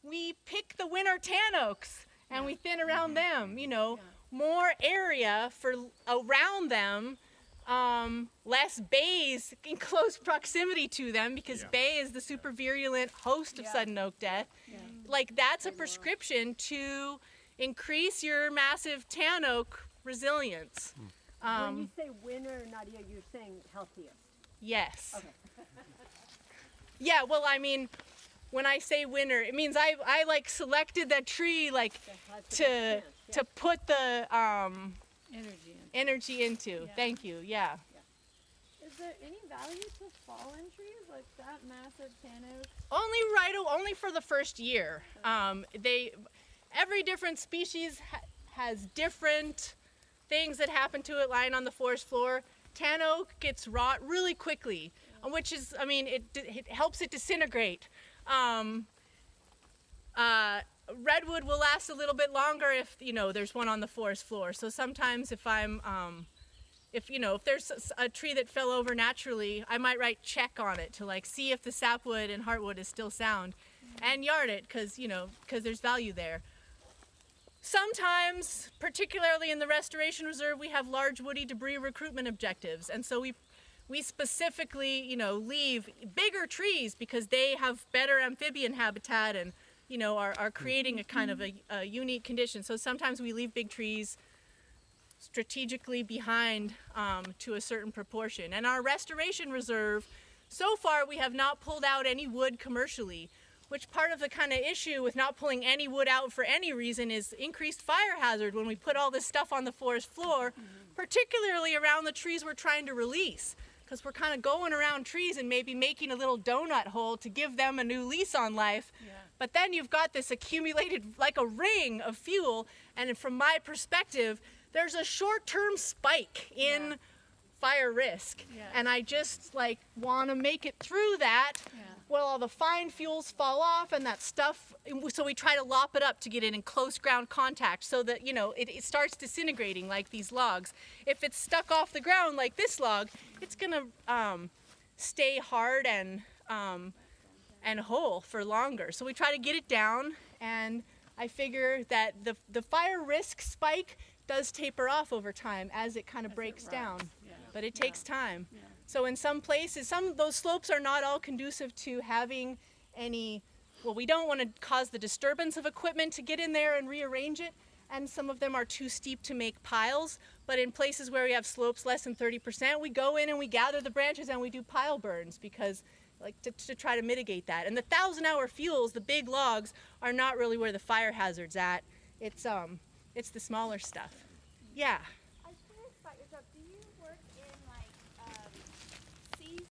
we pick the winter tan oaks and we thin around them, you know, more area for around them, less bays in close proximity to them, because bay is the super virulent host of sudden oak death. Like, that's a prescription to increase your massive tan oak resilience. When you say winter, Nadia, you're saying healthiest. Yes. Okay. Yeah, well, I mean, when I say winter, it means I like selected that tree like to put the energy into. Thank you. Yeah. Is there any value to fallen trees like that massive tan oak? Only for the first year. Every different species has different things that happen to it lying on the forest floor. Tan oak gets rot really quickly, which is, I mean, it helps it disintegrate. Redwood will last a little bit longer if, you know, there's one on the forest floor. So sometimes if I'm, if there's a tree that fell over naturally, I might write check on it to like see if the sapwood and heartwood is still sound, and yard it because there's value there. Sometimes, particularly in the Restoration Reserve, we have large woody debris recruitment objectives, and so we specifically, you know, leave bigger trees because they have better amphibian habitat and, you know, are creating a kind of a unique condition. So sometimes we leave big trees strategically behind to a certain proportion. And our Restoration Reserve, so far we have not pulled out any wood commercially, which part of the kind of issue with not pulling any wood out for any reason is increased fire hazard when we put all this stuff on the forest floor, particularly around the trees we're trying to release, because we're kind of going around trees and maybe making a little donut hole to give them a new lease on life. But then you've got this accumulated, like a ring of fuel, and from my perspective, there's a short-term spike in fire risk, and I just like want to make it through that. Well, all the fine fuels fall off and that stuff, so we try to lop it up to get it in close ground contact so that, you know, it starts disintegrating like these logs. If it's stuck off the ground like this log, it's gonna stay hard and whole for longer. So we try to get it down, and I figure that the fire risk spike does taper off over time as it kind of breaks down, but it takes time. So in some places, those slopes are not all conducive to having any, well, we don't want to cause the disturbance of equipment to get in there and rearrange it, and some of them are too steep to make piles, but in places where we have slopes less than 30%, we go in and we gather the branches and we do pile burns because, like, to try to mitigate that. And the 1,000-hour fuels, the big logs, are not really where the fire hazard's at. It's the smaller stuff. Yeah. I'm curious about your job. Do you work in